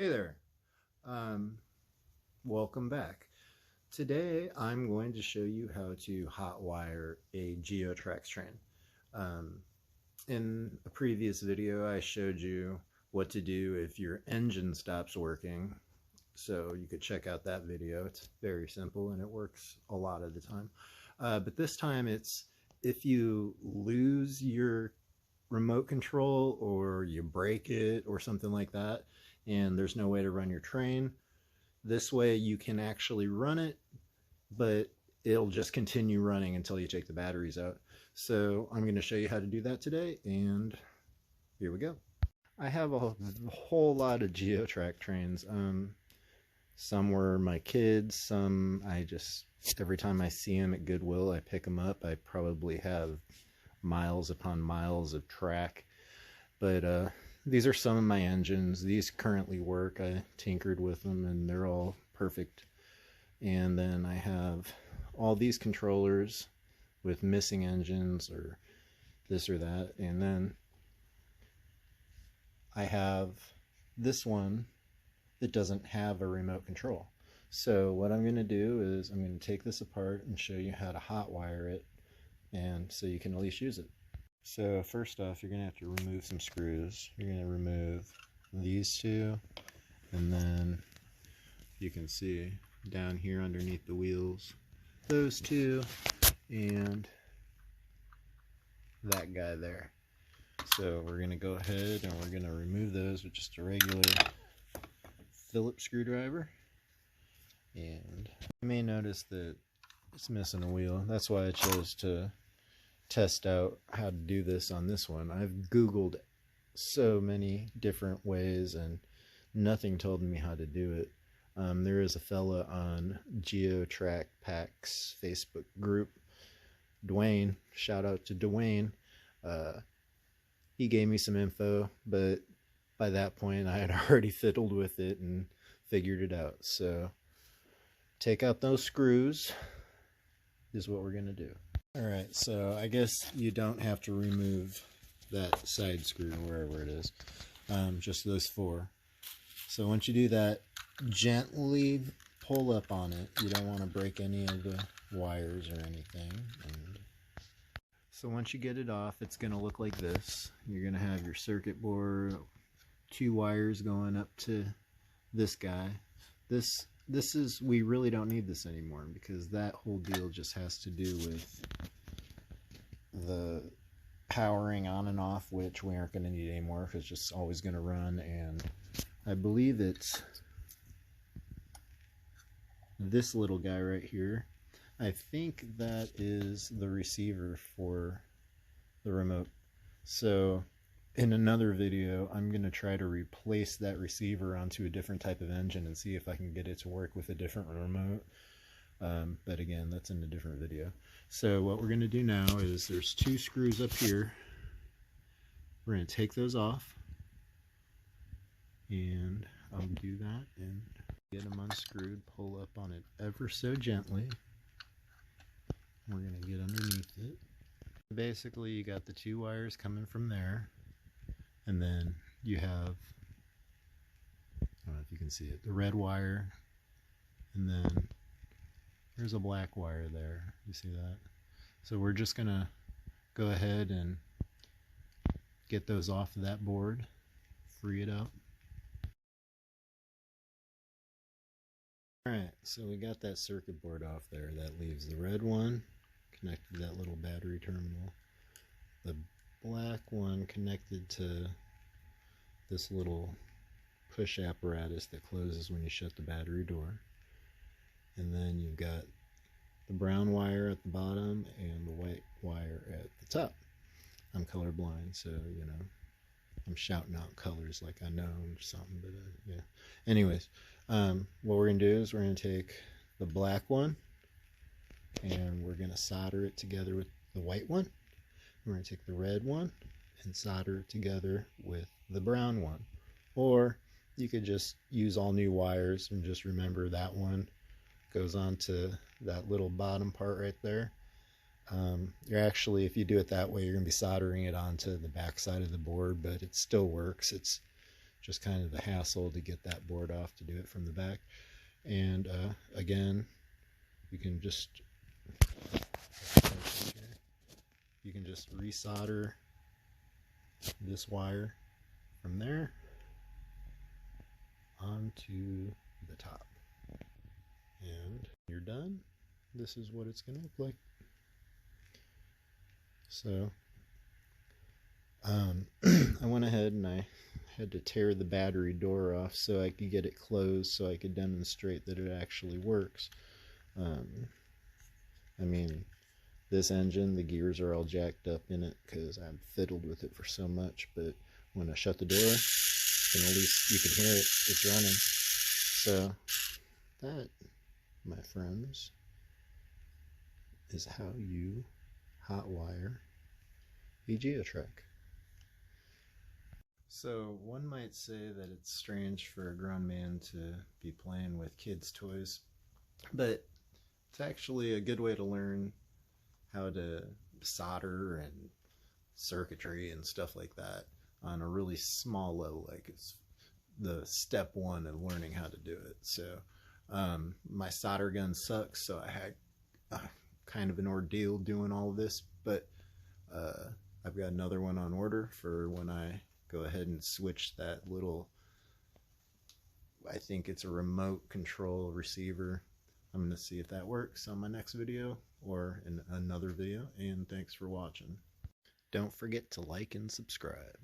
Hey there, um, welcome back. Today I'm going to show you how to hotwire a Geotrax train. Um, in a previous video I showed you what to do if your engine stops working, so you could check out that video. It's very simple and it works a lot of the time. But this time it's if you lose your remote control or you break it or something like that and there's no way to run your train. This way you can actually run it, but it'll just continue running until you take the batteries out. So I'm going to show you how to do that today, and here we go. I have a whole lot of Geotrax trains. Some were my kids, some I just, every time I see them at Goodwill, I pick them up. I probably have miles upon miles of track, but these are some of my engines. These currently work. I tinkered with them and they're all perfect. And then I have all these controllers with missing engines or this or that. And then I have this one that doesn't have a remote control. So what I'm going to do is I'm going to take this apart and show you how to hotwire it, and so you can at least use it. So first off, you're going to have to remove some screws. You're going to remove these two, and then you can see down here underneath the wheels, those two, and that guy there. So we're going to go ahead and we're going to remove those with just a regular Phillips screwdriver. And you may notice that it's missing a wheel. That's why I chose to test out how to do this on this one. I've Googled so many different ways and nothing told me how to do it. There is a fella on Geotrax Packs Facebook group, Dwayne. Shout out to Dwayne. He gave me some info, but by that point I had already fiddled with it and figured it out. So take out those screws is what we're going to do. Alright, so I guess you don't have to remove that side screw, wherever it is, just those four. So once you do that, gently pull up on it. You don't want to break any of the wires or anything. And so once you get it off, it's going to look like this. You're going to have your circuit board, two wires going up to this guy. This is, we really don't need this anymore because that whole deal just has to do with the powering on and off, which we aren't going to need anymore because it's just always going to run. And I believe it's this little guy right here. I think that is the receiver for the remote. So in another video, I'm going to try to replace that receiver onto a different type of engine and see if I can get it to work with a different remote. But again, that's in a different video. So what we're going to do now is there's two screws up here. We're going to take those off. And I'll do that and get them unscrewed. Pull up on it ever so gently. We're going to get underneath it. Basically, you got the two wires coming from there. And then you have, I don't know if you can see it, the red wire, and then there's a black wire there. You see that? So we're just going to go ahead and get those off of that board, free it up. Alright, so we got that circuit board off there. That leaves the red one connected to that little battery terminal. The black one connected to this little push apparatus that closes when you shut the battery door. And then you've got the brown wire at the bottom and the white wire at the top. I'm colorblind, so you know, I'm shouting out colors like I know or something, but yeah. Anyways, what we're going to do is we're going to take the black one and we're going to solder it together with the white one. We're going to take the red one and solder it together with the brown one. Or you could just use all new wires and just remember that one goes on to that little bottom part right there. You're actually, if you do it that way, you're going to be soldering it onto the back side of the board, but it still works. It's just kind of the hassle to get that board off to do it from the back. And again, you can just resolder this wire from there onto the top, and you're done. This is what it's going to look like. So I went ahead and I had to tear the battery door off so I could get it closed, so I could demonstrate that it actually works. I mean, this engine, the gears are all jacked up in it because I've fiddled with it for so much, but when I shut the door, then at least you can hear it, it's running. So that, my friends, is how you hotwire a Geotrax. So one might say that it's strange for a grown man to be playing with kids' toys, but it's actually a good way to learn how to solder and circuitry and stuff like that on a really small level. Like, it's the step one of learning how to do it. So my solder gun sucks, so I had kind of an ordeal doing all of this, but I've got another one on order for when I go ahead and switch that little, I think it's a remote control receiver. I'm going to see if that works on my next video or in another video, and thanks for watching. Don't forget to like and subscribe.